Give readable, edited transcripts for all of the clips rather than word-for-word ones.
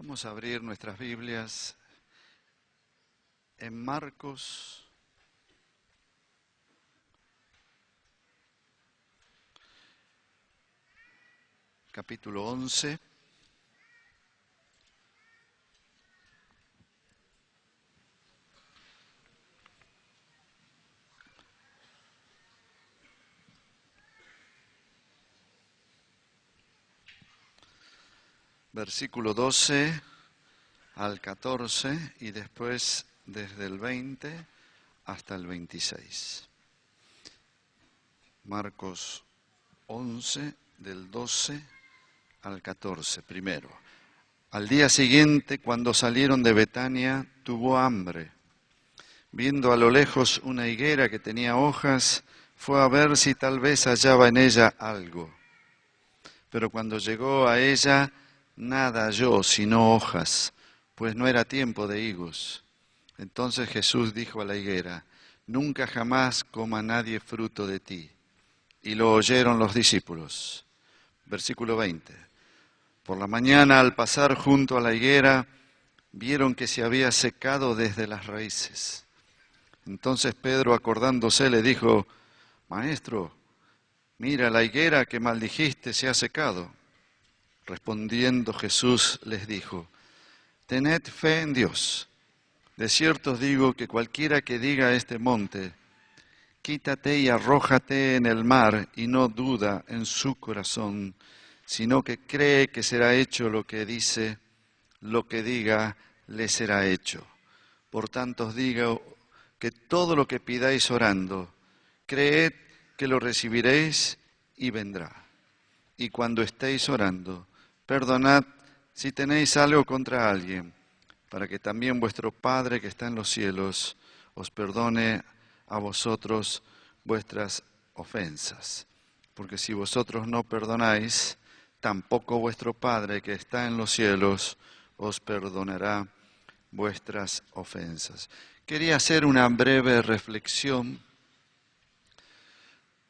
Vamos a abrir nuestras Biblias en Marcos, capítulo 11. Versículo 12 al 14 y después desde el 20 hasta el 26. Marcos 11, del 12 al 14, primero. Al día siguiente, cuando salieron de Betania, tuvo hambre. Viendo a lo lejos una higuera que tenía hojas, fue a ver si tal vez hallaba en ella algo. Pero cuando llegó a ella, nada halló sino hojas, pues no era tiempo de higos. Entonces Jesús dijo a la higuera: nunca jamás coma nadie fruto de ti. Y lo oyeron los discípulos. Versículo 20. Por la mañana, al pasar junto a la higuera, vieron que se había secado desde las raíces. Entonces Pedro, acordándose, le dijo: Maestro, mira, la higuera que maldijiste se ha secado. Respondiendo Jesús les dijo: tened fe en Dios. De cierto os digo que cualquiera que diga a este monte: quítate y arrójate en el mar, y no duda en su corazón, sino que cree que será hecho lo que dice, lo que diga le será hecho. Por tanto os digo que todo lo que pidáis orando, creed que lo recibiréis y vendrá. Y cuando estéis orando, perdonad si tenéis algo contra alguien, para que también vuestro Padre que está en los cielos os perdone a vosotros vuestras ofensas. Porque si vosotros no perdonáis, tampoco vuestro Padre que está en los cielos os perdonará vuestras ofensas. Quería hacer una breve reflexión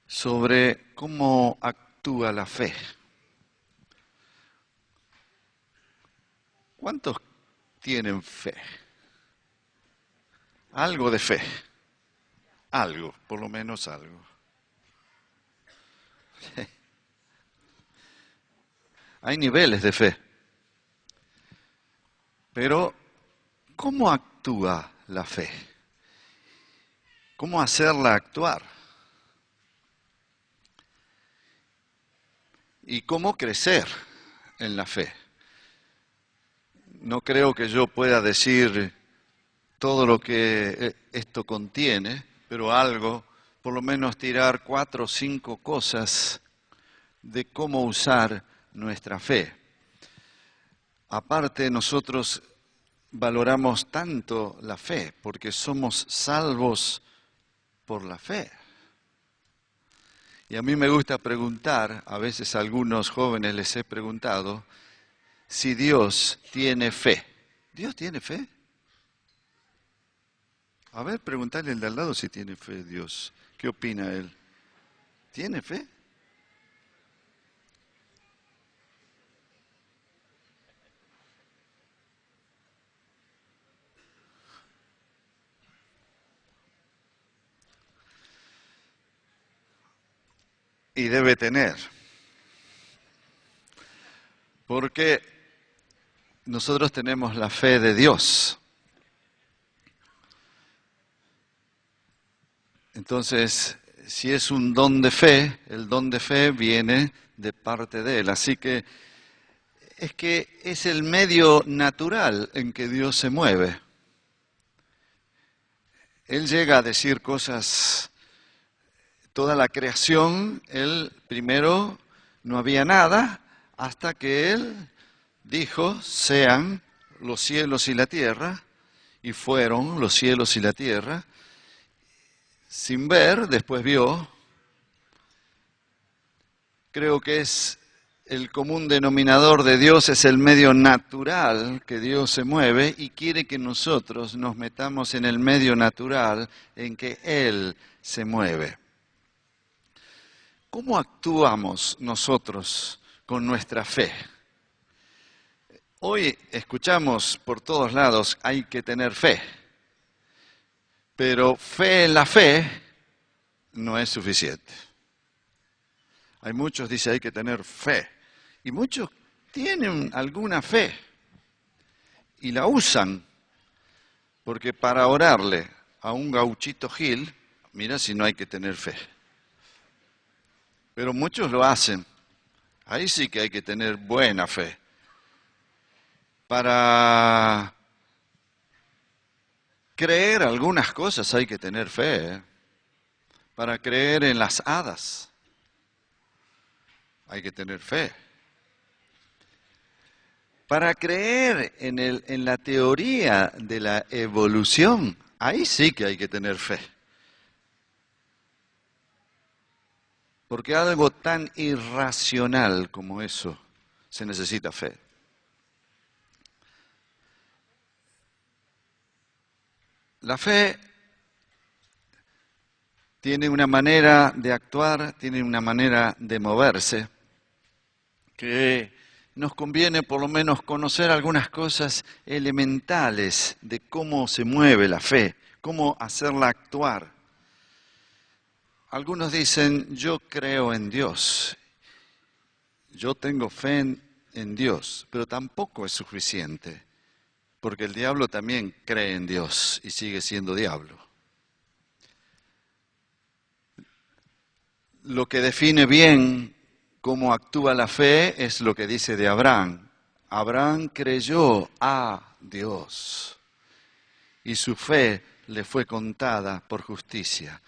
sobre cómo actúa la fe. ¿Cuántos tienen fe? Algo de fe. Algo, por lo menos algo. Hay niveles de fe. Pero, ¿cómo actúa la fe? ¿Cómo hacerla actuar? ¿Y cómo crecer en la fe? No creo que yo pueda decir todo lo que esto contiene, pero algo, por lo menos tirar 4 o 5 cosas de cómo usar nuestra fe. Aparte, nosotros valoramos tanto la fe porque somos salvos por la fe. Y a mí me gusta preguntar, a veces a algunos jóvenes les he preguntado, si Dios tiene fe. ¿Dios tiene fe? A ver, preguntarle al de al lado si tiene fe Dios. ¿Qué opina él? ¿Tiene fe? Y debe tener. Porque nosotros tenemos la fe de Dios. Entonces, si es un don de fe, el don de fe viene de parte de Él. Así que es el medio natural en que Dios se mueve. Él llega a decir cosas, toda la creación, Él primero no había nada, hasta que Él dijo: sean los cielos y la tierra, y fueron los cielos y la tierra. Sin ver, después vio. Creo que es el común denominador de Dios, es el medio natural que Dios se mueve y quiere que nosotros nos metamos en el medio natural en que Él se mueve. ¿Cómo actuamos nosotros con nuestra fe? Hoy escuchamos por todos lados, hay que tener fe, pero fe en la fe no es suficiente. Hay muchos que dicen hay que tener fe, y muchos tienen alguna fe y la usan, porque para orarle a un gauchito Gil, mira si no hay que tener fe. Pero muchos lo hacen, ahí sí que hay que tener buena fe. Para creer algunas cosas hay que tener fe, ¿eh? Para creer en las hadas hay que tener fe. Para creer en la teoría de la evolución, ahí sí que hay que tener fe. Porque algo tan irracional como eso se necesita fe. La fe tiene una manera de actuar, tiene una manera de moverse, que nos conviene por lo menos conocer algunas cosas elementales de cómo se mueve la fe, cómo hacerla actuar. Algunos dicen, yo creo en Dios, yo tengo fe en Dios, pero tampoco es suficiente, porque el diablo también cree en Dios y sigue siendo diablo. Lo que define bien cómo actúa la fe es lo que dice de Abraham. Abraham creyó a Dios y su fe le fue contada por justicia.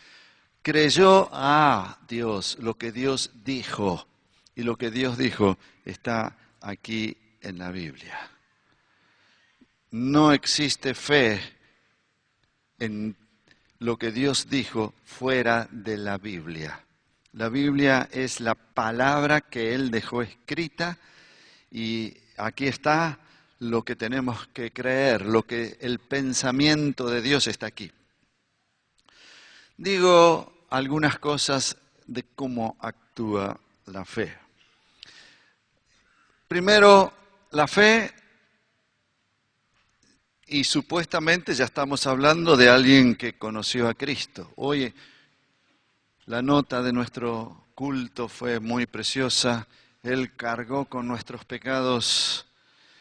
Creyó a Dios, lo que Dios dijo, y lo que Dios dijo está aquí en la Biblia. No existe fe en lo que Dios dijo fuera de la Biblia. La Biblia es la palabra que Él dejó escrita y aquí está lo que tenemos que creer, el pensamiento de Dios está aquí. Digo algunas cosas de cómo actúa la fe. Primero, la fe, y supuestamente ya estamos hablando de alguien que conoció a Cristo. Hoy la nota de nuestro culto fue muy preciosa. Él cargó con nuestros pecados.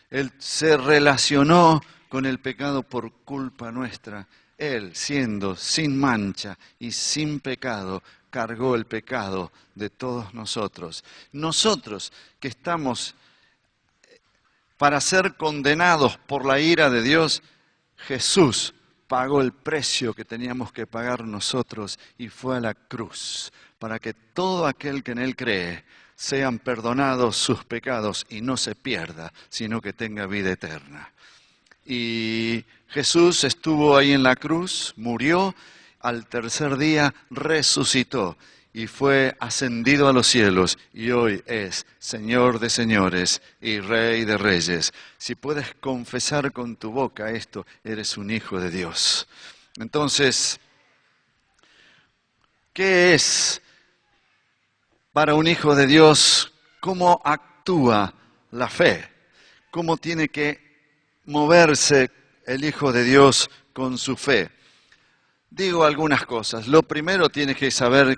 Él se relacionó con el pecado por culpa nuestra. Él, siendo sin mancha y sin pecado, cargó el pecado de todos nosotros. Nosotros que estamos para ser condenados por la ira de Dios, Jesús pagó el precio que teníamos que pagar nosotros y fue a la cruz para que todo aquel que en Él cree sean perdonados sus pecados y no se pierda, sino que tenga vida eterna. Y Jesús estuvo ahí en la cruz, murió, al tercer día resucitó y fue ascendido a los cielos y hoy es Señor de señores y Rey de reyes. Si puedes confesar con tu boca esto, eres un hijo de Dios. Entonces, ¿qué es para un hijo de Dios? ¿Cómo actúa la fe? ¿Cómo tiene que moverse el hijo de Dios con su fe? Digo algunas cosas. Lo primero, tienes que saber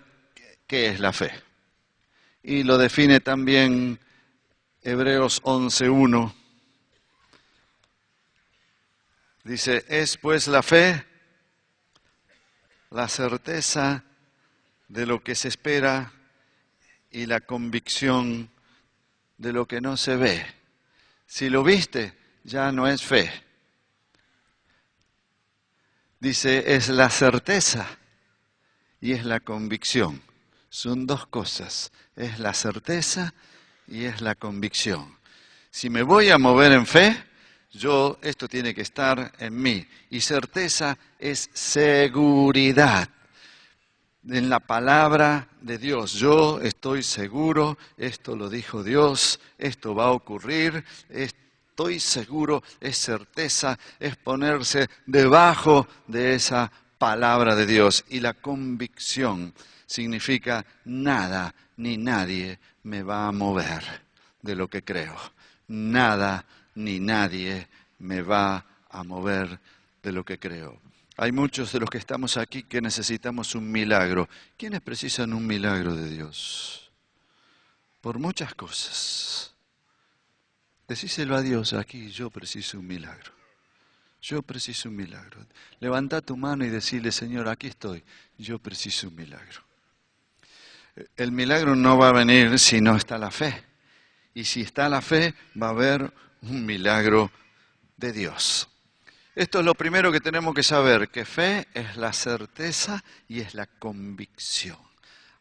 qué es la fe. Y lo define también Hebreos 11:1. Dice, es pues la fe, la certeza de lo que se espera y la convicción de lo que no se ve. Si lo viste, ya no es fe. Dice, es la certeza y es la convicción. Son dos cosas, es la certeza y es la convicción. Si me voy a mover en fe, esto tiene que estar en mí. Y certeza es seguridad en la palabra de Dios. Yo estoy seguro, esto lo dijo Dios, esto va a ocurrir, estoy seguro, es certeza, es ponerse debajo de esa palabra de Dios. Y la convicción significa nada ni nadie me va a mover de lo que creo. Nada ni nadie me va a mover de lo que creo. Hay muchos de los que estamos aquí que necesitamos un milagro. ¿Quiénes precisan un milagro de Dios? Por muchas cosas. Decíselo a Dios, aquí yo preciso un milagro. Yo preciso un milagro. Levanta tu mano y decirle, Señor, aquí estoy. Yo preciso un milagro. El milagro no va a venir si no está la fe. Y si está la fe, va a haber un milagro de Dios. Esto es lo primero que tenemos que saber, que fe es la certeza y es la convicción.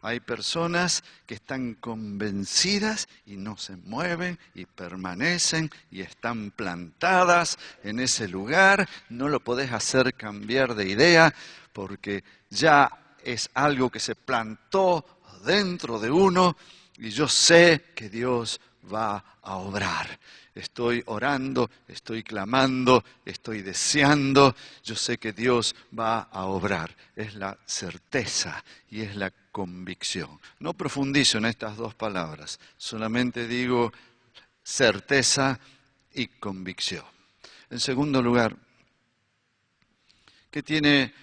Hay personas que están convencidas y no se mueven y permanecen y están plantadas en ese lugar. No lo podés hacer cambiar de idea porque ya es algo que se plantó dentro de uno y yo sé que Dios va a obrar. Estoy orando, estoy clamando, estoy deseando. Yo sé que Dios va a obrar. Es la certeza y es la convicción. No profundizo en estas dos palabras, solamente digo certeza y convicción. En segundo lugar, ¿qué tiene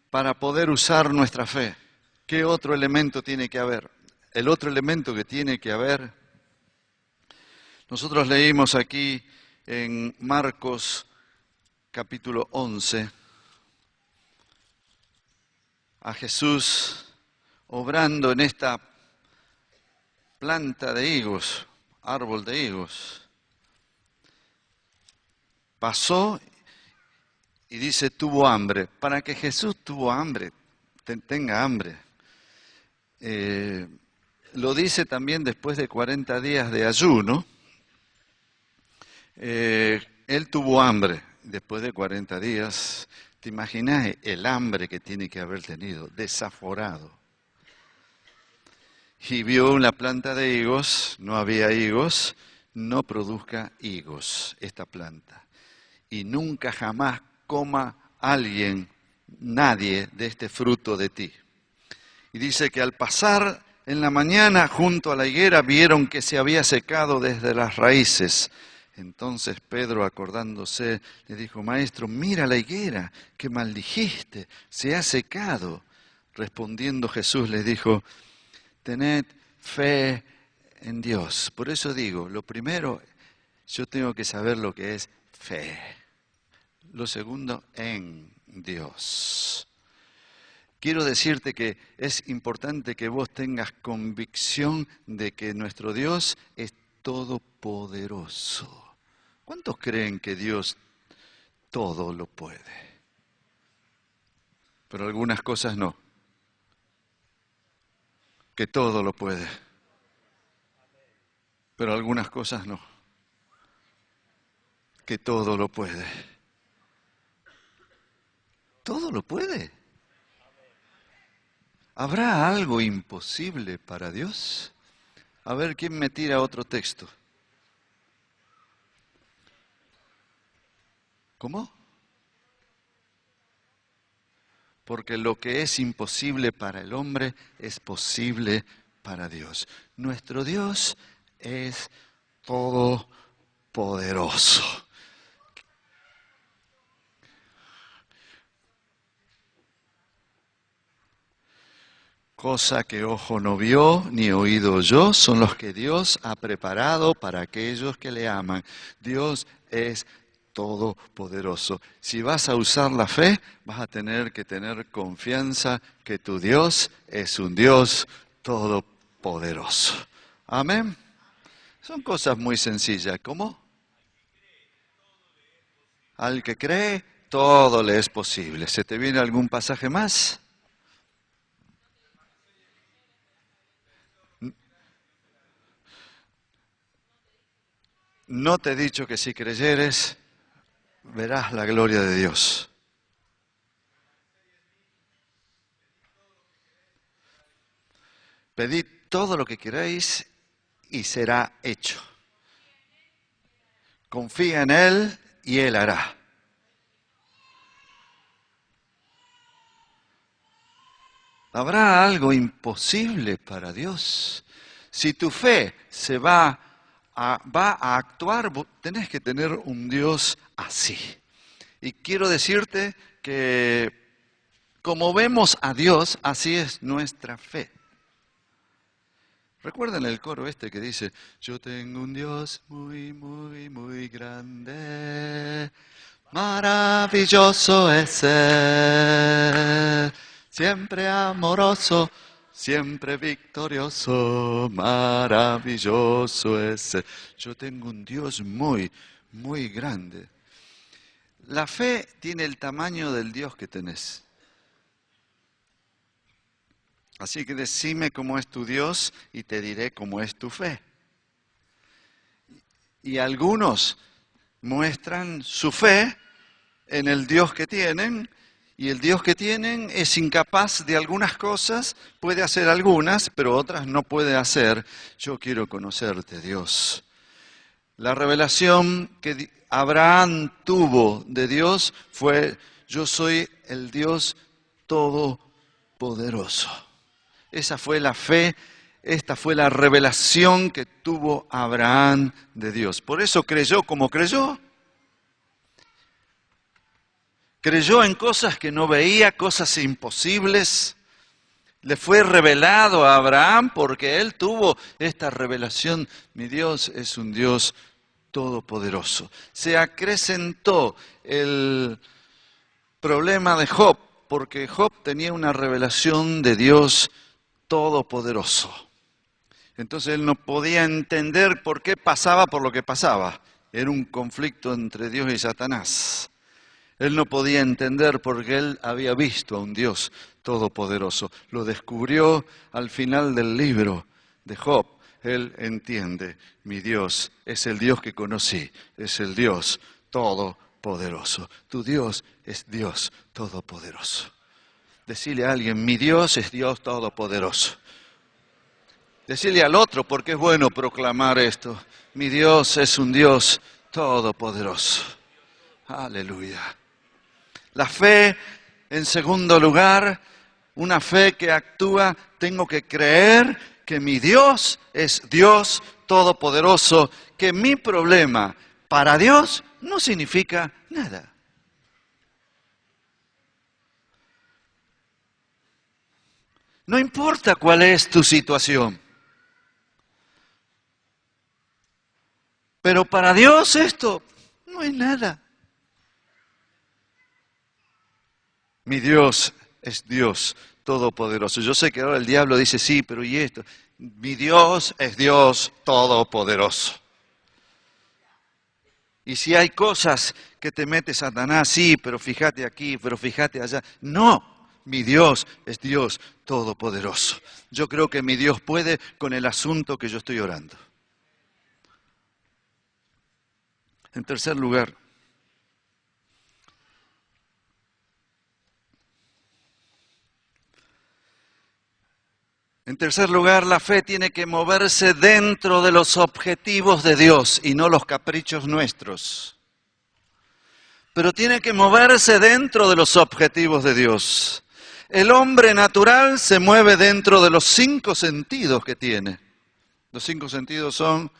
para poder usar nuestra fe? ¿Qué otro elemento tiene que haber? El otro elemento que tiene que haber, nosotros leímos aquí en Marcos capítulo 11 a Jesús obrando en esta planta de higos, árbol de higos. Pasó y dice, tuvo hambre. Para que Jesús tuvo hambre, tenga hambre. Lo dice también después de 40 días de ayuno. Él tuvo hambre después de 40 días. ¿Te imaginas el hambre que tiene que haber tenido? Desaforado. Y vio una planta de higos, no había higos, no produzca higos esta planta. Y nunca jamás coma alguien, nadie de este fruto de ti. Y dice que al pasar en la mañana junto a la higuera vieron que se había secado desde las raíces. Entonces Pedro, acordándose, le dijo, Maestro, mira la higuera que maldijiste, se ha secado. Respondiendo Jesús les dijo, tened fe en Dios. Por eso digo, lo primero, yo tengo que saber lo que es fe. Lo segundo, en Dios. Quiero decirte que es importante que vos tengas convicción de que nuestro Dios es todopoderoso. ¿Cuántos creen que Dios todo lo puede? Pero algunas cosas no. Que todo lo puede. Pero algunas cosas no. Que todo lo puede. Todo lo puede. ¿Habrá algo imposible para Dios? A ver, ¿quién me tira otro texto? ¿Cómo? Porque lo que es imposible para el hombre es posible para Dios. Nuestro Dios es todopoderoso. Cosa que ojo no vio ni oído oyó son los que Dios ha preparado para aquellos que le aman. Dios es todopoderoso. Si vas a usar la fe, vas a tener que tener confianza que tu Dios es un Dios todopoderoso. Amén. Son cosas muy sencillas. ¿Cómo? Al que cree, todo le es posible. ¿Se te viene algún pasaje más? No te he dicho que si creyeres, verás la gloria de Dios. Pedid todo lo que queráis y será hecho. Confía en Él y Él hará. ¿Habrá algo imposible para Dios? Si tu fe se va va a actuar, tenés que tener un Dios así. Y quiero decirte que como vemos a Dios, así es nuestra fe. ¿Recuerdan el coro este que dice, yo tengo un Dios muy, muy, muy grande, maravilloso es Él, siempre amoroso, siempre victorioso, maravilloso es Él. Yo tengo un Dios muy, muy grande. La fe tiene el tamaño del Dios que tenés. Así que decime cómo es tu Dios y te diré cómo es tu fe. Y algunos muestran su fe en el Dios que tienen, y el Dios que tienen es incapaz de algunas cosas, puede hacer algunas, pero otras no puede hacer. Yo quiero conocerte, Dios. La revelación que Abraham tuvo de Dios fue, yo soy el Dios todopoderoso. Esa fue la fe, esta fue la revelación que tuvo Abraham de Dios. Por eso creyó como creyó. Creyó en cosas que no veía, cosas imposibles. Le fue revelado a Abraham porque él tuvo esta revelación. Mi Dios es un Dios todopoderoso. Se acrecentó el problema de Job porque Job tenía una revelación de Dios todopoderoso. Entonces él no podía entender por qué pasaba por lo que pasaba. Era un conflicto entre Dios y Satanás. Él no podía entender porque él había visto a un Dios todopoderoso. Lo descubrió al final del libro de Job. Él entiende, mi Dios es el Dios que conocí, es el Dios todopoderoso. Tu Dios es Dios todopoderoso. Decirle a alguien, mi Dios es Dios todopoderoso. Decirle al otro, porque es bueno proclamar esto, mi Dios es un Dios todopoderoso. Aleluya. La fe, en segundo lugar, una fe que actúa, tengo que creer que mi Dios es Dios todopoderoso, que mi problema para Dios no significa nada. No importa cuál es tu situación. Pero para Dios esto no es nada. Mi Dios es Dios todopoderoso. Yo sé que ahora el diablo dice, sí, pero ¿y esto? Mi Dios es Dios todopoderoso. Y si hay cosas que te mete Satanás, sí, pero fíjate aquí, pero fíjate allá. No, mi Dios es Dios todopoderoso. Yo creo que mi Dios puede con el asunto que yo estoy orando. En tercer lugar, la fe tiene que moverse dentro de los objetivos de Dios y no los caprichos nuestros. Pero tiene que moverse dentro de los objetivos de Dios. El hombre natural se mueve dentro de los 5 sentidos que tiene. Los 5 sentidos son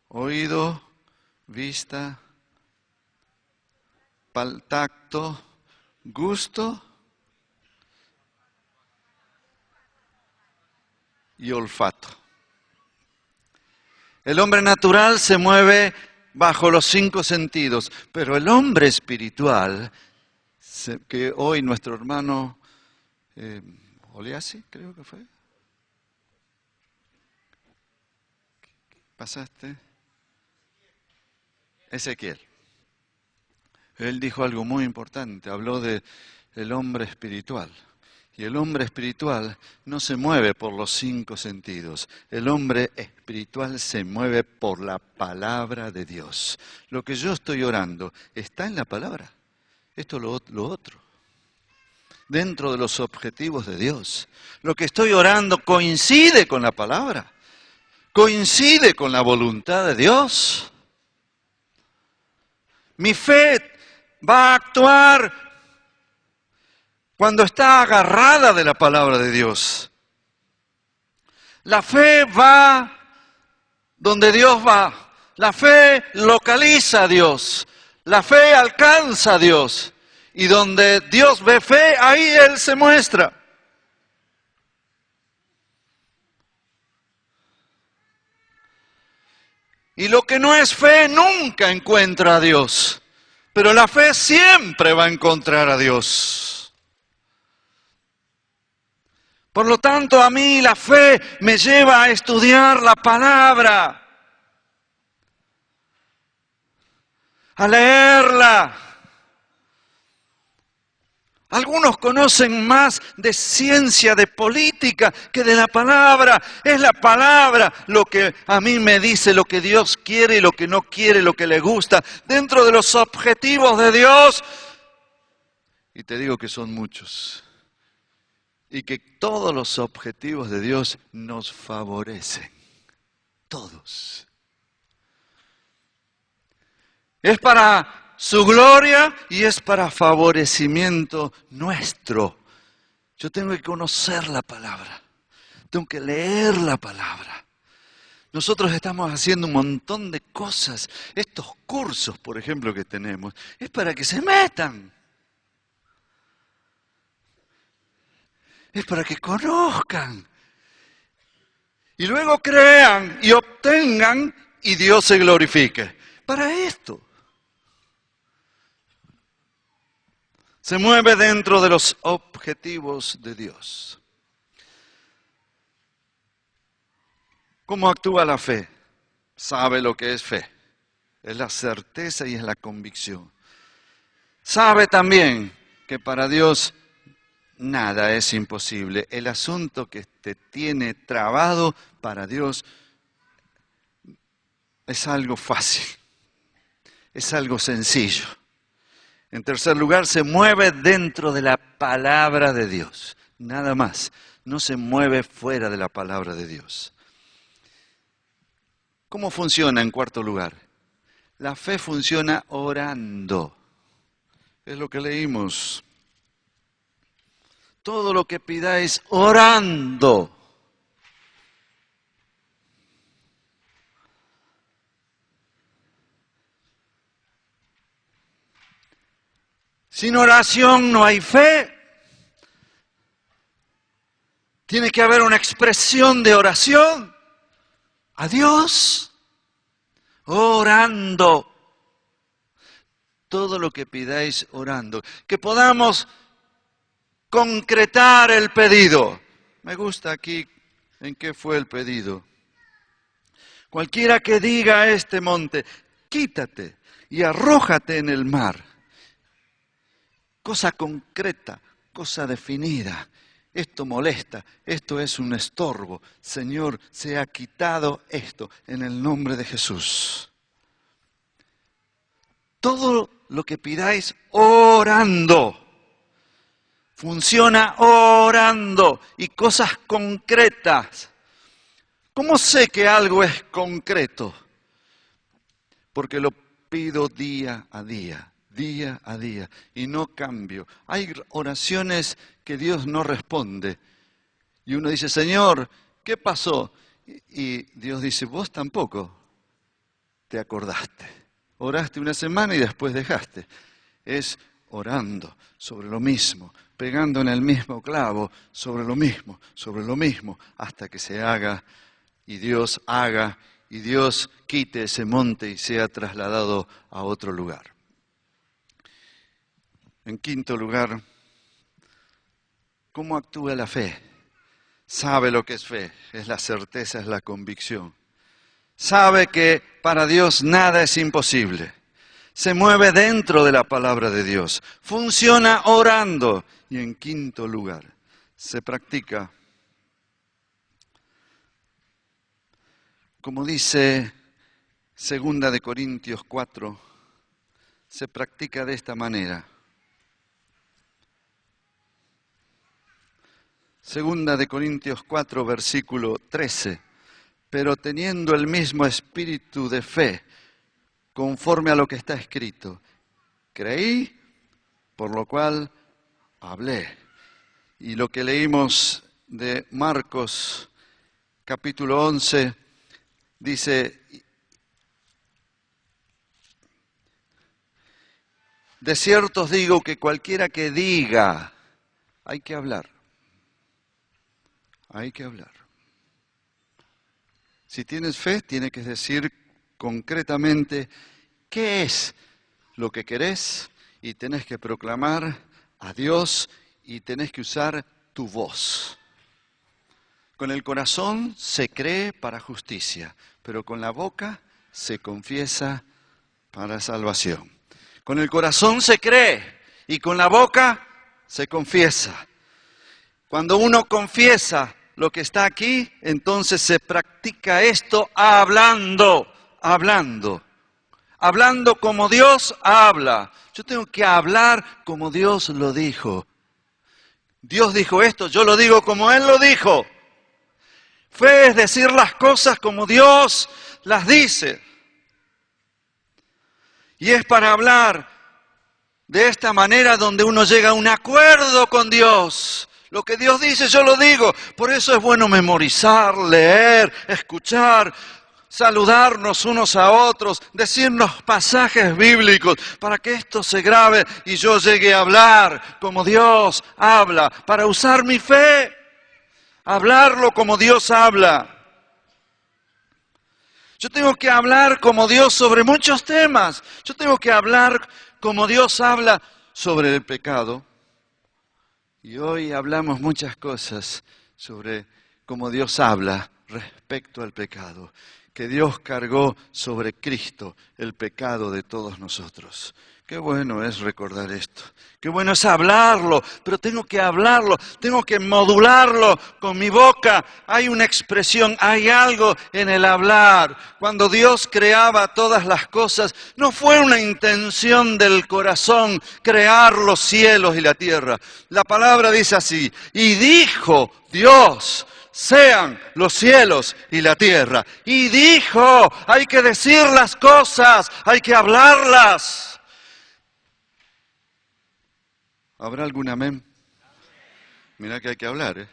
oído, vista, tacto, gusto y olfato. El hombre natural se mueve bajo los 5 sentidos, pero el hombre espiritual, que hoy nuestro hermano Oliasi, creo que fue, ¿pasaste? Ezequiel. Él dijo algo muy importante, habló de el hombre espiritual. Y el hombre espiritual no se mueve por los 5 sentidos. El hombre espiritual se mueve por la palabra de Dios. Lo que yo estoy orando está en la palabra. Esto es lo otro. Dentro de los objetivos de Dios. Lo que estoy orando coincide con la palabra. Coincide con la voluntad de Dios. Mi fe va a actuar cuando está agarrada de la palabra de Dios. La fe va donde Dios va. La fe localiza a Dios. La fe alcanza a Dios. Y donde Dios ve fe, ahí Él se muestra. Y lo que no es fe nunca encuentra a Dios. Pero la fe siempre va a encontrar a Dios. Por lo tanto, a mí la fe me lleva a estudiar la palabra, a leerla. Algunos conocen más de ciencia, de política, que de la palabra. Es la palabra lo que a mí me dice lo que Dios quiere y lo que no quiere, lo que le gusta, dentro de los objetivos de Dios. Y te digo que son muchos. Y que todos los objetivos de Dios nos favorecen. Todos. Es para su gloria y es para favorecimiento nuestro. Yo tengo que conocer la palabra. Tengo que leer la palabra. Nosotros estamos haciendo un montón de cosas. Estos cursos, por ejemplo, que tenemos, es para que se metan. Es para que conozcan. Y luego crean y obtengan y Dios se glorifique. Para esto. Se mueve dentro de los objetivos de Dios. ¿Cómo actúa la fe? Sabe lo que es fe. Es la certeza y es la convicción. Sabe también que para Dios nada es imposible. El asunto que te tiene trabado para Dios es algo fácil. Es algo sencillo. En tercer lugar, se mueve dentro de la palabra de Dios. Nada más. No se mueve fuera de la palabra de Dios. ¿Cómo funciona en cuarto lugar? La fe funciona orando. Es lo que leímos. Todo lo que pidáis orando. Sin oración no hay fe. Tiene que haber una expresión de oración a Dios. Orando. Todo lo que pidáis orando. Que podamos concretar el pedido. Me gusta aquí en qué fue el pedido. Cualquiera que diga a este monte, quítate y arrójate en el mar. Cosa concreta, cosa definida. Esto molesta, esto es un estorbo. Señor, se ha quitado esto en el nombre de Jesús. Todo lo que pidáis orando. Funciona orando y cosas concretas. ¿Cómo sé que algo es concreto? Porque lo pido día a día. Día a día, y no cambio. Hay oraciones que Dios no responde. Y uno dice, Señor, ¿qué pasó? Y Dios dice, vos tampoco te acordaste. Oraste una semana y después dejaste. Es orando sobre lo mismo, pegando en el mismo clavo, sobre lo mismo, hasta que se haga, y Dios haga, y Dios quite ese monte y sea trasladado a otro lugar. En quinto lugar, ¿cómo actúa la fe? Sabe lo que es fe, es la certeza, es la convicción. Sabe que para Dios nada es imposible. Se mueve dentro de la palabra de Dios. Funciona orando. Y en quinto lugar, se practica, como dice 2 Corintios 4, se practica de esta manera. 2 Corintios 4, versículo 13. Pero teniendo el mismo espíritu de fe, conforme a lo que está escrito, creí, por lo cual hablé. Y lo que leímos de Marcos, capítulo 11, Dice, de cierto os digo que cualquiera que diga, hay que hablar. Hay que hablar. Si tienes fe, tienes que decir concretamente qué es lo que querés y tenés que proclamar a Dios y tenés que usar tu voz. Con el corazón se cree para justicia, pero con la boca se confiesa para salvación. Con el corazón se cree y con la boca se confiesa. Cuando uno confiesa lo que está aquí, entonces se practica esto hablando como Dios habla. Yo tengo que hablar como Dios lo dijo. Dios dijo esto, yo lo digo como Él lo dijo. Fe es decir las cosas como Dios las dice. Y es para hablar de esta manera donde uno llega a un acuerdo con Dios. Lo que Dios dice, yo lo digo. Por eso es bueno memorizar, leer, escuchar, saludarnos unos a otros, decirnos pasajes bíblicos para que esto se grabe y yo llegue a hablar como Dios habla, para usar mi fe, hablarlo como Dios habla. Yo tengo que hablar como Dios sobre muchos temas. Yo tengo que hablar como Dios habla sobre el pecado. Y hoy hablamos muchas cosas sobre cómo Dios habla respecto al pecado. Que Dios cargó sobre Cristo el pecado de todos nosotros. Qué bueno es recordar esto. Qué bueno es hablarlo, pero tengo que hablarlo, tengo que modularlo con mi boca. Hay una expresión, hay algo en el hablar. Cuando Dios creaba todas las cosas, no fue una intención del corazón crear los cielos y la tierra. La palabra dice así, y dijo Dios, sean los cielos y la tierra. Y dijo, hay que decir las cosas, hay que hablarlas. ¿Habrá algún amén? Mira que hay que hablar, ¿eh?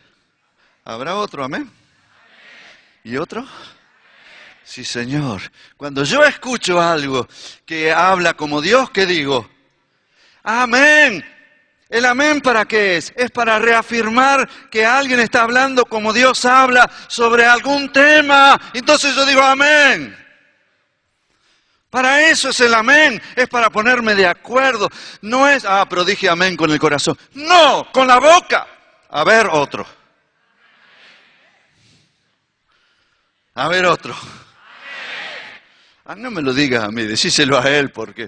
¿Habrá otro amén? ¿Y otro? Sí, Señor. Cuando yo escucho algo que habla como Dios, ¿qué digo? Amén. ¿El amén para qué es? Es para reafirmar que alguien está hablando como Dios habla sobre algún tema. Entonces yo digo amén. Para eso es el amén, es para ponerme de acuerdo. No es, pero dije amén con el corazón. No, con la boca. A ver otro. A ver otro. No me lo digas a mí, decíselo a él porque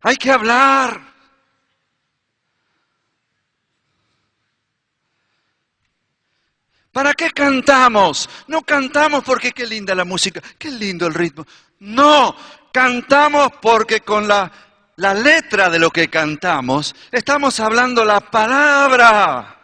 hay que hablar. ¿Para qué cantamos? No cantamos porque qué linda la música, qué lindo el ritmo. No, cantamos porque con la letra de lo que cantamos estamos hablando la palabra.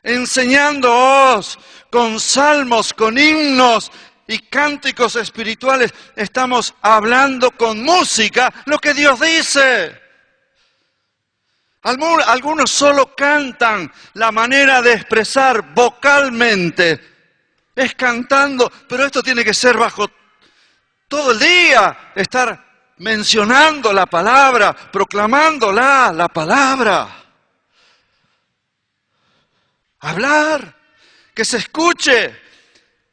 Enseñándoos con salmos, con himnos y cánticos espirituales. Estamos hablando con música lo que Dios dice. Algunos solo cantan, la manera de expresar vocalmente es cantando, pero esto tiene que ser bajo todo el día, estar mencionando la palabra, proclamándola, la palabra. Hablar, que se escuche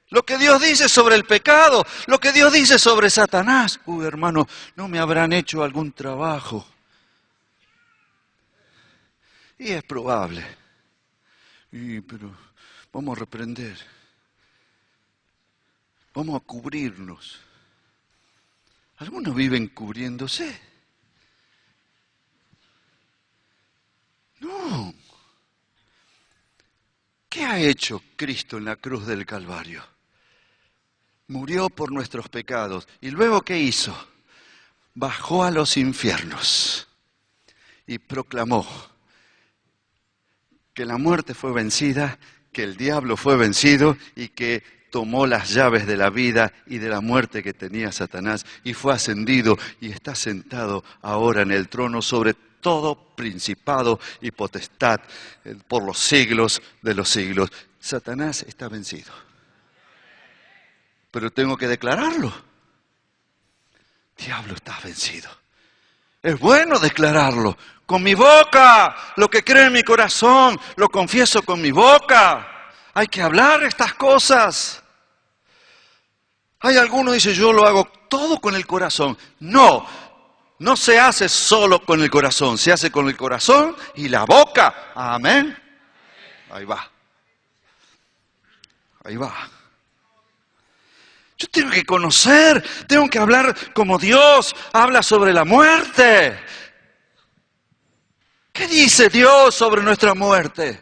lo que Dios dice sobre el pecado, lo que Dios dice sobre Satanás. Hermano, ¿no me habrán hecho algún trabajo? Y es probable. Pero vamos a reprender. Vamos a cubrirnos. Algunos viven cubriéndose. No. ¿Qué ha hecho Cristo en la cruz del Calvario? Murió por nuestros pecados. ¿Y luego qué hizo? Bajó a los infiernos y proclamó que la muerte fue vencida, que el diablo fue vencido y que tomó las llaves de la vida y de la muerte que tenía Satanás y fue ascendido y está sentado ahora en el trono sobre todo principado y potestad por los siglos de los siglos. Satanás está vencido. Pero tengo que declararlo. Diablo está vencido. Es bueno declararlo. Con mi boca, lo que creo en mi corazón, lo confieso con mi boca. Hay que hablar estas cosas. Hay algunos que dicen, yo lo hago todo con el corazón. No, no se hace solo con el corazón, se hace con el corazón y la boca. Amén. Ahí va. Ahí va. Yo tengo que conocer, tengo que hablar como Dios habla sobre la muerte. ¿Qué dice Dios sobre nuestra muerte?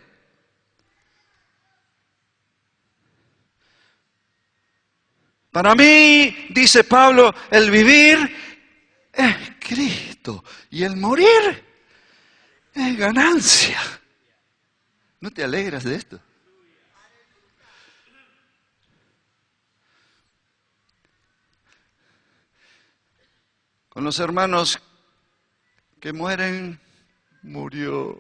Para mí, dice Pablo, el vivir es Cristo y el morir es ganancia. ¿No te alegras de esto? Con los hermanos que mueren, murió.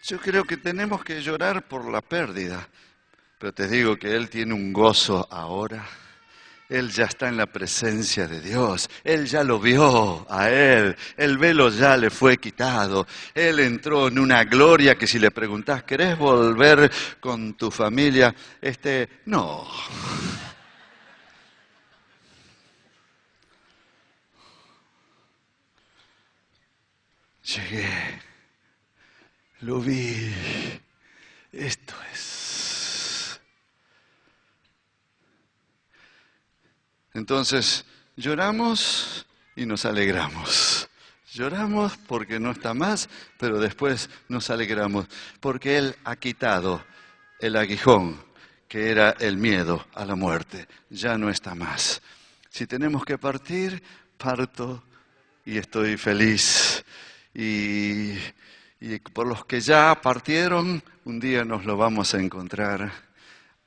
Yo creo que tenemos que llorar por la pérdida, pero te digo que Él tiene un gozo ahora. Él ya está en la presencia de Dios. Él ya lo vio a Él. El velo ya le fue quitado. Él entró en una gloria que si le preguntás, ¿querés volver con tu familia? No. Llegué. Lo vi. Esto es. Entonces, lloramos y nos alegramos. Lloramos porque no está más, pero después nos alegramos, porque Él ha quitado el aguijón, que era el miedo a la muerte. Ya no está más. Si tenemos que partir, parto y estoy feliz. Y por los que ya partieron, un día nos lo vamos a encontrar.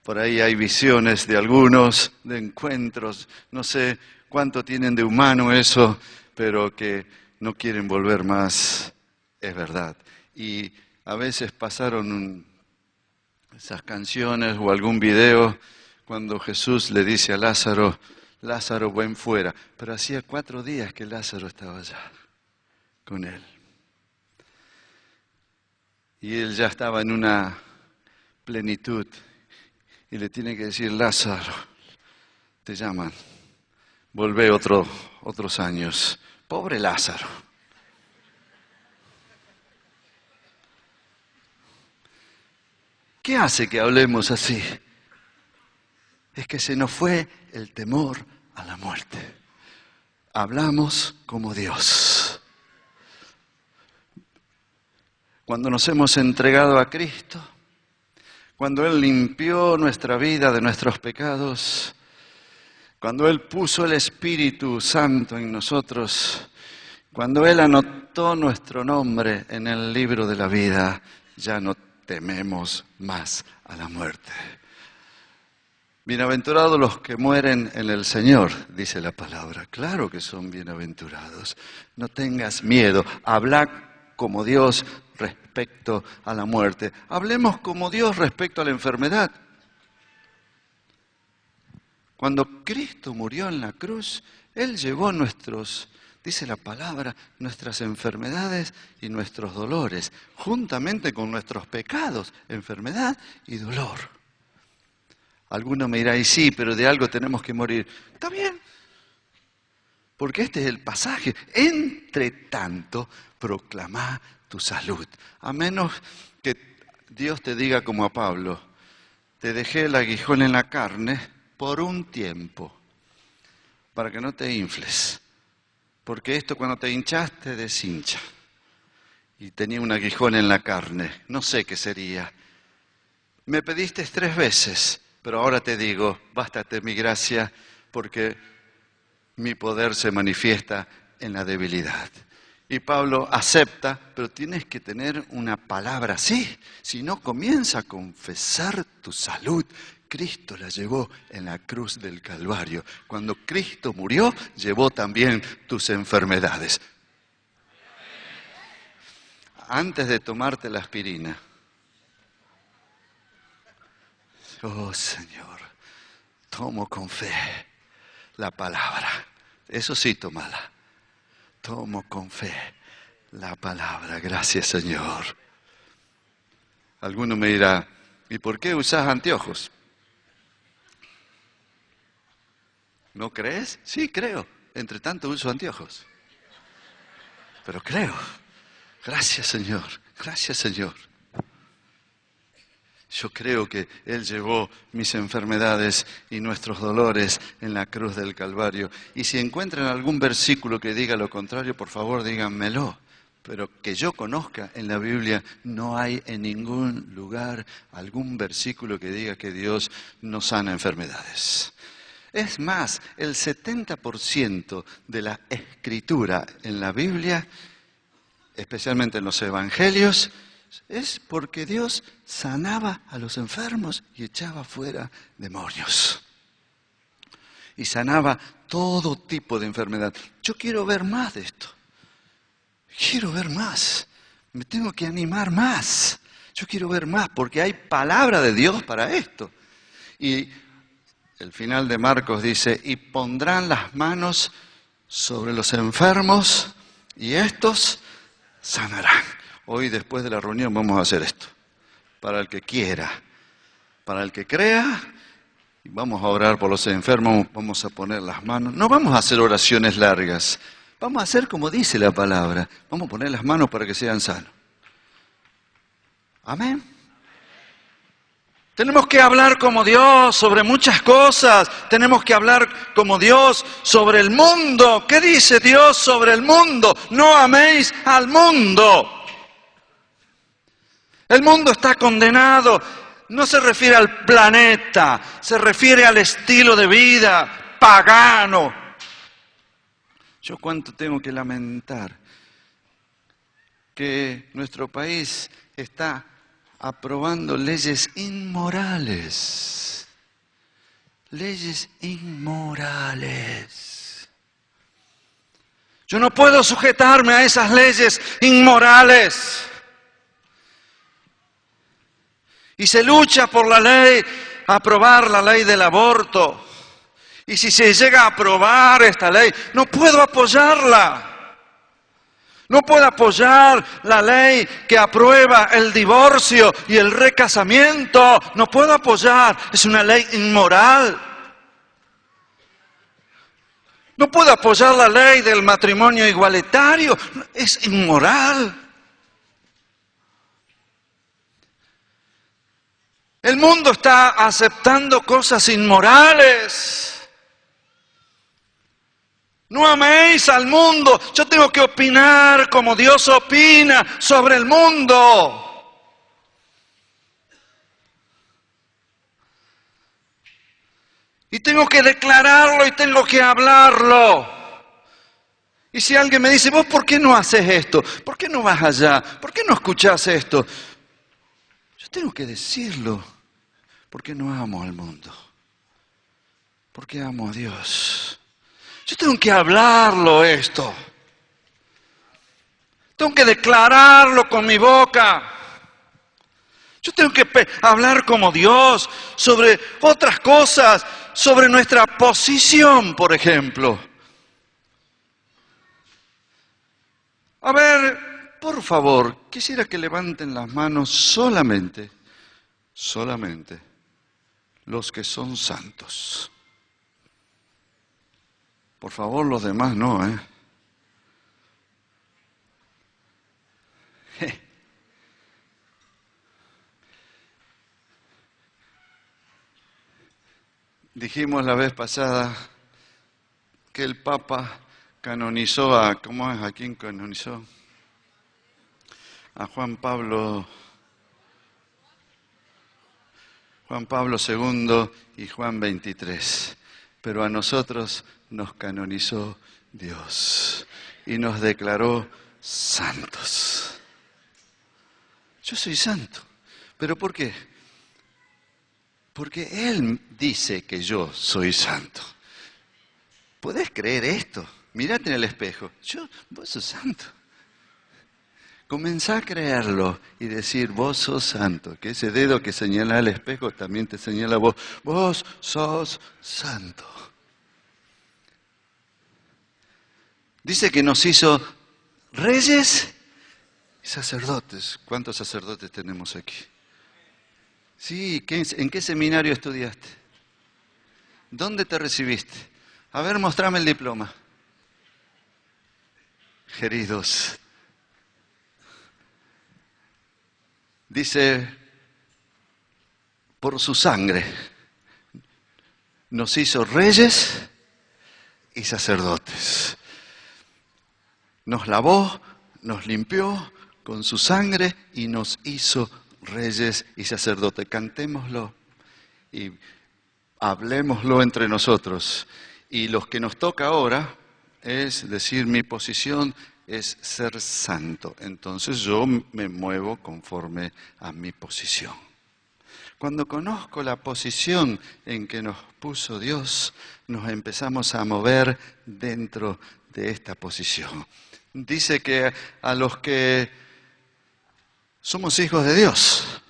Por ahí hay visiones de algunos, de encuentros, no sé cuánto tienen de humano eso, pero que no quieren volver más, es verdad. Y a veces pasaron esas canciones o algún video cuando Jesús le dice a Lázaro, Lázaro, ven fuera. Pero hacía 4 días que Lázaro estaba allá con él. Y él ya estaba en una plenitud. Y le tiene que decir, Lázaro, te llaman, volvé otros años. Pobre Lázaro. ¿Qué hace que hablemos así? Es que se nos fue el temor a la muerte. Hablamos como Dios. Cuando nos hemos entregado a Cristo, cuando Él limpió nuestra vida de nuestros pecados, cuando Él puso el Espíritu Santo en nosotros, cuando Él anotó nuestro nombre en el libro de la vida, ya no tememos más a la muerte. Bienaventurados los que mueren en el Señor, dice la palabra. Claro que son bienaventurados. No tengas miedo, habla como Dios respecto a la muerte. Hablemos como Dios respecto a la enfermedad. Cuando Cristo murió en la cruz, Él llevó dice la palabra, nuestras enfermedades y nuestros dolores, juntamente con nuestros pecados, enfermedad y dolor. Alguno me dirá, y sí, pero de algo tenemos que morir. Está bien, porque este es el pasaje. Entre tanto, proclamá tu salud. A menos que Dios te diga como a Pablo, te dejé el aguijón en la carne por un tiempo, para que no te infles. Porque esto cuando te hinchas te deshincha. Y tenía un aguijón en la carne, no sé qué sería. Me pediste 3 veces, pero ahora te digo, bástate mi gracia, porque mi poder se manifiesta en la debilidad. Y Pablo acepta, pero tienes que tener una palabra así. Si no, comienza a confesar tu salud. Cristo la llevó en la cruz del Calvario. Cuando Cristo murió, llevó también tus enfermedades. Antes de tomarte la aspirina, Oh Señor, tomo con fe la palabra. Eso sí, tómala. Tomo con fe la palabra. Gracias, Señor. Alguno me dirá, ¿y por qué usas anteojos? ¿No crees? Sí, creo. Entre tanto uso anteojos. Pero creo. Gracias, Señor. Gracias, Señor. Yo creo que Él llevó mis enfermedades y nuestros dolores en la cruz del Calvario. Y si encuentran algún versículo que diga lo contrario, por favor díganmelo. Pero que yo conozca en la Biblia, no hay en ningún lugar algún versículo que diga que Dios no sana enfermedades. Es más, el 70% de la escritura en la Biblia, especialmente en los evangelios, es porque Dios sanaba a los enfermos y echaba fuera demonios. Y sanaba todo tipo de enfermedad. Yo quiero ver más de esto. Quiero ver más. Me tengo que animar más. Yo quiero ver más porque hay palabra de Dios para esto. Y el final de Marcos dice, y pondrán las manos sobre los enfermos y estos sanarán. Hoy, después de la reunión, vamos a hacer esto. Para el que quiera, para el que crea, y vamos a orar por los enfermos, vamos a poner las manos. No vamos a hacer oraciones largas, vamos a hacer como dice la palabra. Vamos a poner las manos para que sean sanos. Amén. Tenemos que hablar como Dios sobre muchas cosas. Tenemos que hablar como Dios sobre el mundo. ¿Qué dice Dios sobre el mundo? No améis al mundo. El mundo está condenado. No se refiere al planeta, se refiere al estilo de vida pagano. Yo cuánto tengo que lamentar que nuestro país está aprobando leyes inmorales. Leyes inmorales. Yo no puedo sujetarme a esas leyes inmorales. Y se lucha por la ley, aprobar la ley del aborto. Y si se llega a aprobar esta ley, no puedo apoyarla. No puedo apoyar la ley que aprueba el divorcio y el recasamiento. No puedo apoyar, es una ley inmoral. No puedo apoyar la ley del matrimonio igualitario, es inmoral. El mundo está aceptando cosas inmorales. No améis al mundo. Yo tengo que opinar como Dios opina sobre el mundo. Y tengo que declararlo y tengo que hablarlo. Y si alguien me dice, ¿vos por qué no haces esto? ¿Por qué no vas allá? ¿Por qué no escuchás esto? Yo tengo que decirlo, porque no amo al mundo, porque amo a Dios. Yo tengo que hablarlo esto, tengo que declararlo con mi boca. Yo tengo que hablar como Dios sobre otras cosas, sobre nuestra posición, por ejemplo. A ver, por favor, quisiera que levanten las manos solamente los que son santos. Por favor, los demás no, ¿eh? Dijimos la vez pasada que el Papa canonizó a, ¿cómo es? ¿A quién canonizó? A Juan Pablo II y Juan 23. Pero a nosotros nos canonizó Dios y nos declaró santos. Yo soy santo. ¿Pero por qué? Porque Él dice que yo soy santo. ¿Podés creer esto? Mirate en el espejo. Vos sos santo. Comenzá a creerlo y decir, vos sos santo. Que ese dedo que señala al espejo también te señala a vos. Vos sos santo. Dice que nos hizo reyes y sacerdotes. ¿Cuántos sacerdotes tenemos aquí? Sí, ¿en qué seminario estudiaste? ¿Dónde te recibiste? A ver, mostrame el diploma. Queridos, dice, por su sangre nos hizo reyes y sacerdotes. Nos lavó, nos limpió con su sangre y nos hizo reyes y sacerdotes. Cantémoslo y hablémoslo entre nosotros. Y los que nos toca ahora es decir, mi posición es ser santo. Entonces yo me muevo conforme a mi posición. Cuando conozco la posición en que nos puso Dios, nos empezamos a mover dentro de esta posición. Dice que a los que somos hijos de Dios,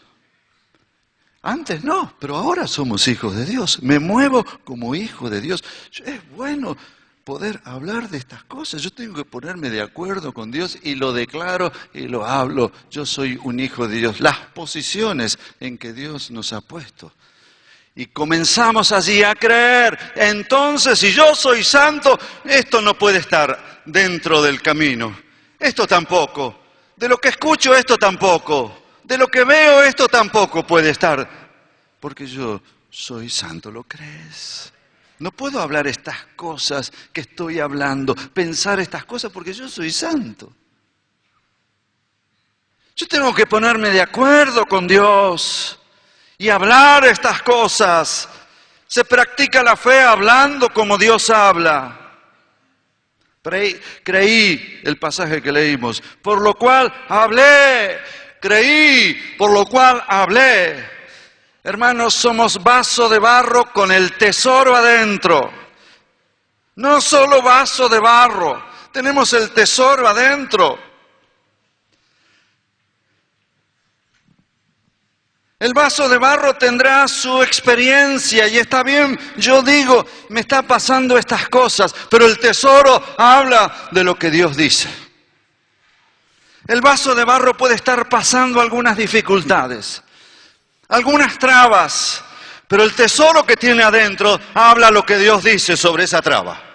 antes no, pero ahora somos hijos de Dios. Me muevo como hijo de Dios. Es bueno poder hablar de estas cosas. Yo tengo que ponerme de acuerdo con Dios y lo declaro y lo hablo. Yo soy un hijo de Dios. Las posiciones en que Dios nos ha puesto. Y comenzamos allí a creer. Entonces, si yo soy santo, esto no puede estar dentro del camino. Esto tampoco. De lo que escucho, esto tampoco. De lo que veo, esto tampoco puede estar. Porque yo soy santo, ¿lo crees? No puedo hablar estas cosas que estoy hablando, pensar estas cosas porque yo soy santo. Yo tengo que ponerme de acuerdo con Dios y hablar estas cosas. Se practica la fe hablando como Dios habla. Creí el pasaje que leímos, por lo cual hablé. Creí, por lo cual hablé. Hermanos, somos vaso de barro con el tesoro adentro. No solo vaso de barro, tenemos el tesoro adentro. El vaso de barro tendrá su experiencia y está bien, yo digo, me está pasando estas cosas, pero el tesoro habla de lo que Dios dice. El vaso de barro puede estar pasando algunas dificultades, algunas trabas, pero el tesoro que tiene adentro habla lo que Dios dice sobre esa traba.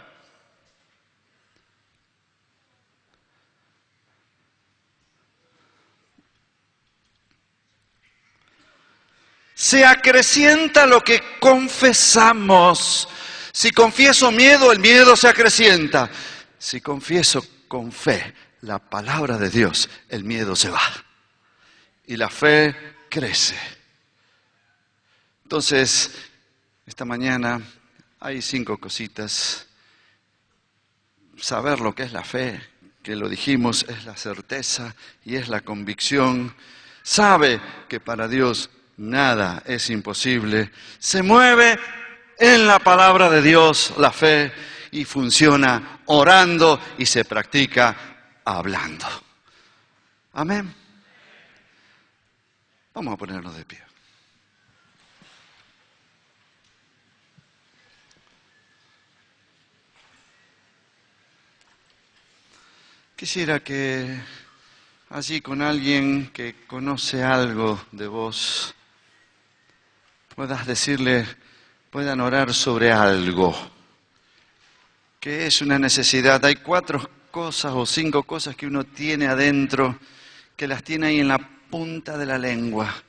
Se acrecienta lo que confesamos. Si confieso miedo, el miedo se acrecienta. Si confieso con fe la palabra de Dios, el miedo se va. Y la fe crece. Entonces, esta mañana hay 5 cositas. Saber lo que es la fe, que lo dijimos, es la certeza y es la convicción. Sabe que para Dios nada es imposible. Se mueve en la palabra de Dios la fe y funciona orando y se practica hablando. Amén. Vamos a ponernos de pie. Quisiera que allí con alguien que conoce algo de vos, puedas decirle, puedan orar sobre algo, que es una necesidad. Hay 4 cosas o 5 cosas que uno tiene adentro, que las tiene ahí en la punta de la lengua,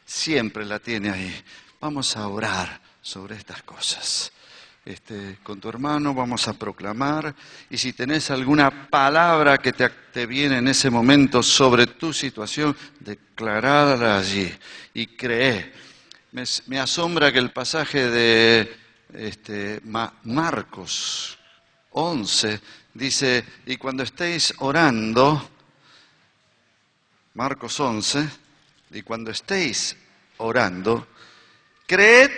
siempre la tiene ahí. Vamos a orar sobre estas cosas. Con tu hermano vamos a proclamar, y si tenés alguna palabra que te viene en ese momento sobre tu situación, declarala allí y cree. Me asombra que el pasaje de Marcos 11 dice, y cuando estéis orando, Marcos 11, y cuando estéis orando, creed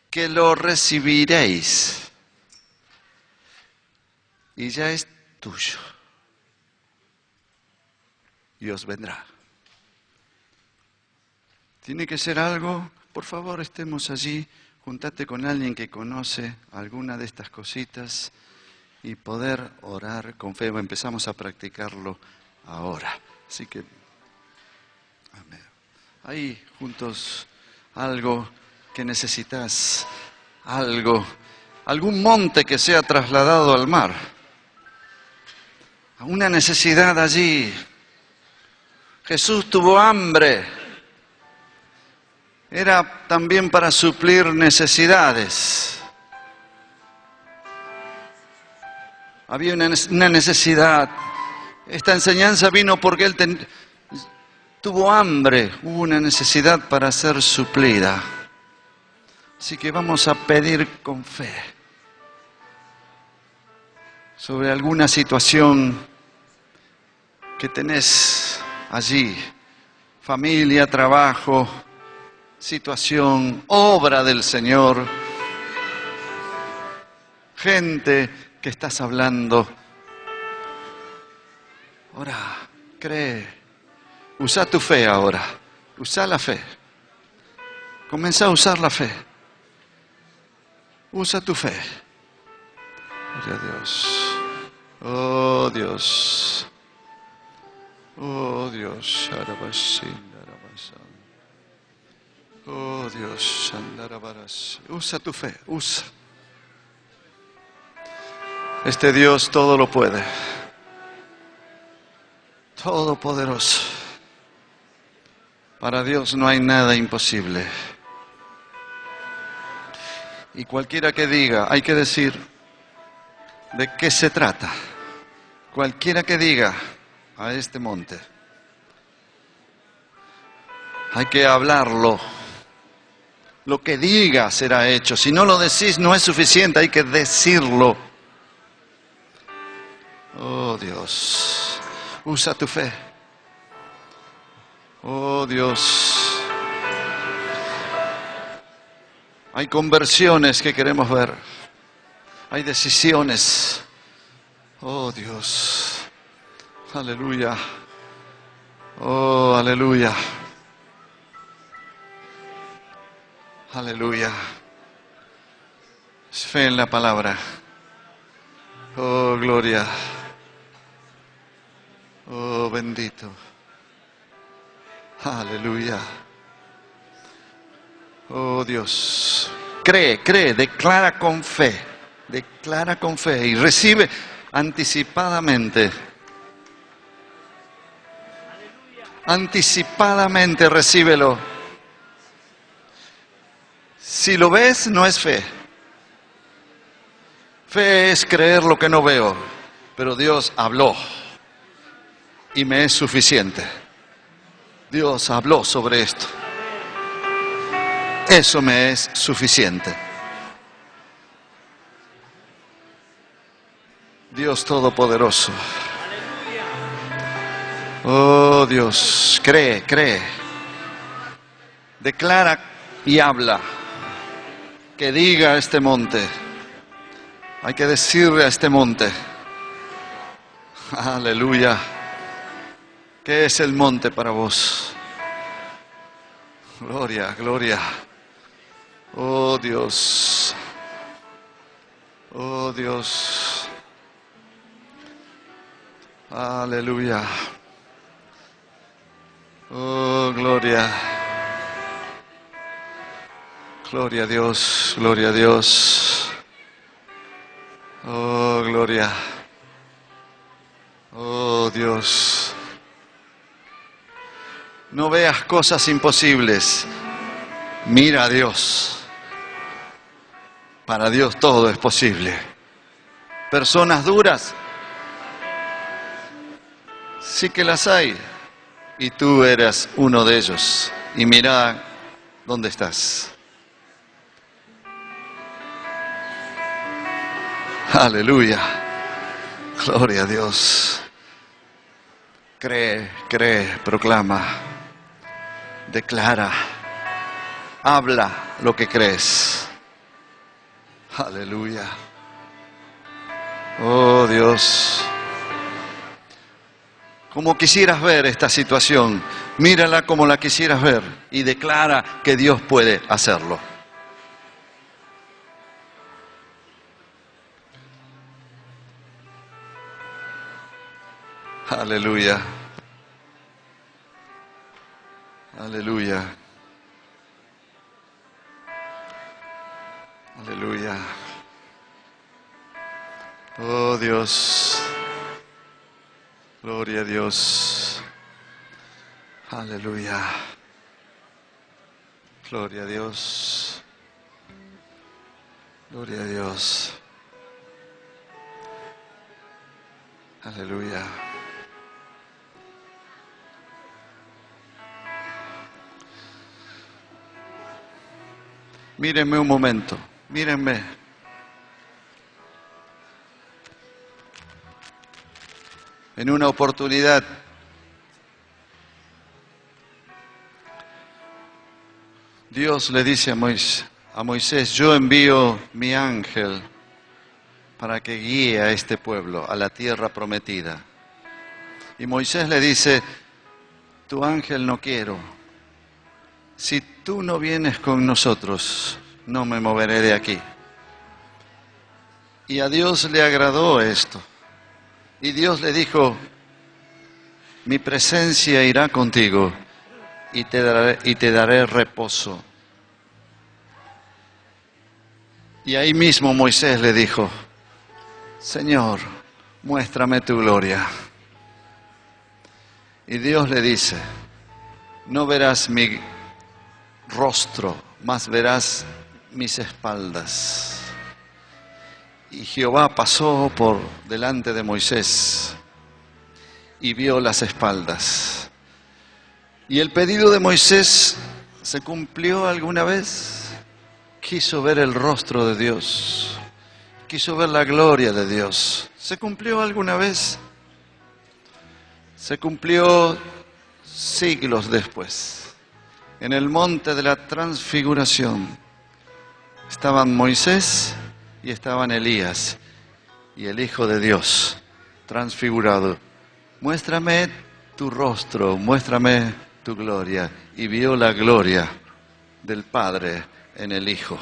que lo recibiréis y ya es tuyo. y os vendrá. Tiene que ser algo, por favor, estemos allí, juntate con alguien que conoce alguna de estas cositas y poder orar con fe. Empezamos a practicarlo ahora. Así que, amén. Ahí juntos algo que necesitas, algún monte que sea trasladado al mar, una necesidad allí. Jesús tuvo hambre. Era también para suplir necesidades. Había una necesidad. Esta enseñanza vino porque él tuvo hambre. Hubo una necesidad para ser suplida. Así que vamos a pedir con fe sobre alguna situación que tenés allí. Familia, trabajo, situación, obra del Señor, gente que estás hablando. Ora, cree, usa tu fe ahora, usa la fe, comienza a usar la fe, usa tu fe. Gloria a Dios, oh Dios, oh Dios, oh Dios, usa tu fe, usa. Este Dios todo lo puede, todopoderoso. Para Dios no hay nada imposible. Y cualquiera que diga, hay que decir de qué se trata. Cualquiera que diga a este monte, hay que hablarlo. Lo que diga será hecho. Si no lo decís no es suficiente, hay que decirlo. Oh Dios, usa tu fe. Oh Dios, hay conversiones que queremos ver. Hay decisiones. Oh Dios, aleluya. Oh, aleluya. Aleluya. Es fe en la palabra. Oh, gloria. Oh, bendito. Aleluya. Oh, Dios. Cree, declara con fe. Declara con fe y recibe anticipadamente. Anticipadamente recíbelo. Si lo ves, no es fe. Fe es creer lo que no veo. Pero Dios habló y me es suficiente. Dios habló sobre esto. Eso me es suficiente. Dios Todopoderoso. Oh Dios, cree. Declara y habla. Que diga a este monte. Hay que decirle a este monte. Aleluya. ¿Qué es el monte para vos? Gloria, gloria. Oh Dios. Oh Dios. Aleluya. Oh, gloria. Gloria a Dios, gloria a Dios. Oh, gloria. Oh, Dios. No veas cosas imposibles. Mira a Dios. Para Dios todo es posible. Personas duras, sí que las hay. Y tú eres uno de ellos. Y mira dónde estás. Aleluya. Gloria a Dios. Cree, proclama, declara, habla lo que crees. Aleluya. Oh Dios. como quisieras ver esta situación. Mírala como la quisieras ver y declara que Dios puede hacerlo. Aleluya. Aleluya. Aleluya. Oh Dios. Gloria a Dios. Aleluya. Gloria a Dios. Gloria a Dios. Aleluya. Mírenme un momento, mírenme. En una oportunidad, Dios le dice a Moisés, yo envío mi ángel para que guíe a este pueblo a la tierra prometida. Y Moisés le dice, tu ángel no quiero. Si tú no vienes con nosotros, no me moveré de aquí. Y a Dios le agradó esto. Y Dios le dijo, mi presencia irá contigo y te daré reposo. Y ahí mismo Moisés le dijo, Señor, muéstrame tu gloria. Y Dios le dice, no verás mi rostro, mas verás mis espaldas. Y Jehová pasó por delante de Moisés y vio las espaldas. ¿Y el pedido de Moisés se cumplió alguna vez? Quiso ver el rostro de Dios, quiso ver la gloria de Dios. ¿Se cumplió alguna vez? Se cumplió siglos después. En el monte de la transfiguración estaban Moisés y estaban Elías y el Hijo de Dios transfigurado. Muéstrame tu rostro, muéstrame tu gloria. Y vio la gloria del Padre en el Hijo.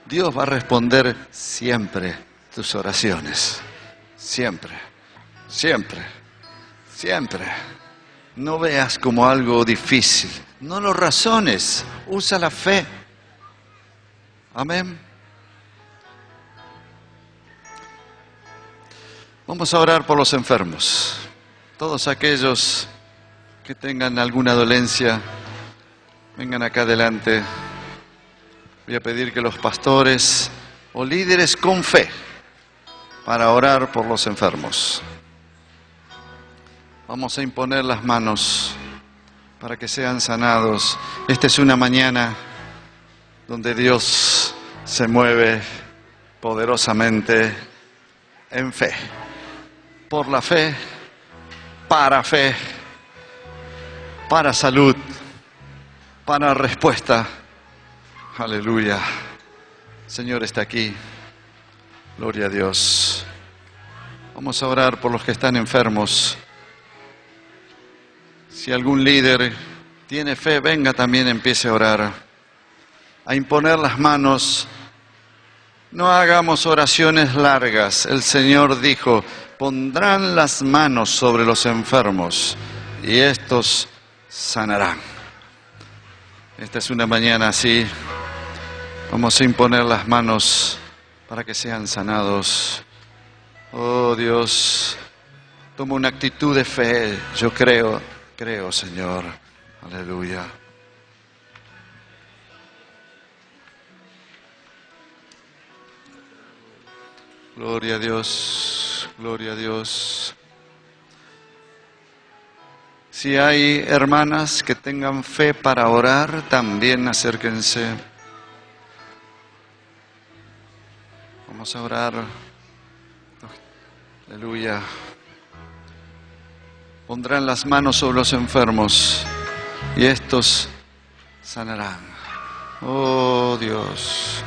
Dios va a responder siempre tus oraciones. Siempre, siempre, siempre. No veas como algo difícil. No lo razones. Usa la fe. Amén. Vamos a orar por los enfermos. Todos aquellos que tengan alguna dolencia, vengan acá adelante. Voy a pedir que los pastores o líderes con fe para orar por los enfermos. Vamos a imponer las manos para que sean sanados. Esta es una mañana donde Dios se mueve poderosamente en fe. Por la fe, para salud, para respuesta. Aleluya. El Señor está aquí. Gloria a Dios. Vamos a orar por los que están enfermos. Si algún líder tiene fe, venga también, empiece a orar. A imponer las manos. No hagamos oraciones largas. El Señor dijo, pondrán las manos sobre los enfermos y estos sanarán. Esta es una mañana así. Vamos a imponer las manos para que sean sanados. Oh Dios, toma una actitud de fe. Yo creo, Señor. Aleluya. Gloria a Dios, gloria a Dios. Si hay hermanas que tengan fe para orar, también acérquense. Vamos a orar. Aleluya. Pondrán las manos sobre los enfermos y estos sanarán. Oh Dios.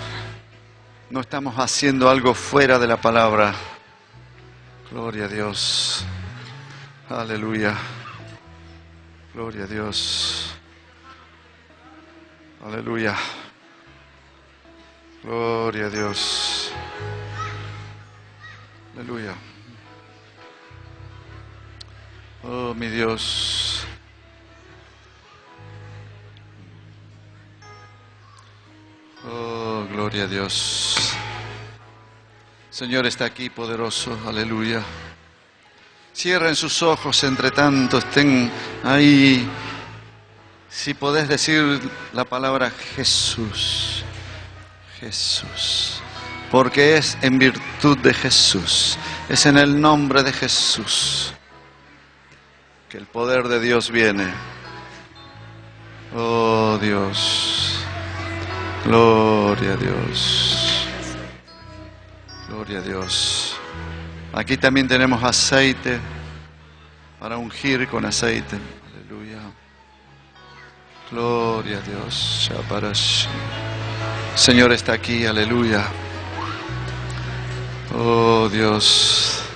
No estamos haciendo algo fuera de la palabra. Gloria a Dios. Aleluya. Gloria a Dios. Aleluya. Gloria a Dios. Aleluya. Oh, mi Dios. Oh, gloria a Dios. Señor está aquí, poderoso. Aleluya. Cierren sus ojos, entre tanto, estén ahí. Si podés decir la palabra Jesús. Jesús. Porque es en virtud de Jesús. Es en el nombre de Jesús que el poder de Dios viene. Oh Dios. Gloria a Dios. Gloria a Dios. Aquí también tenemos aceite para ungir con aceite. Aleluya. Gloria a Dios. Señor está aquí. Aleluya. Oh Dios.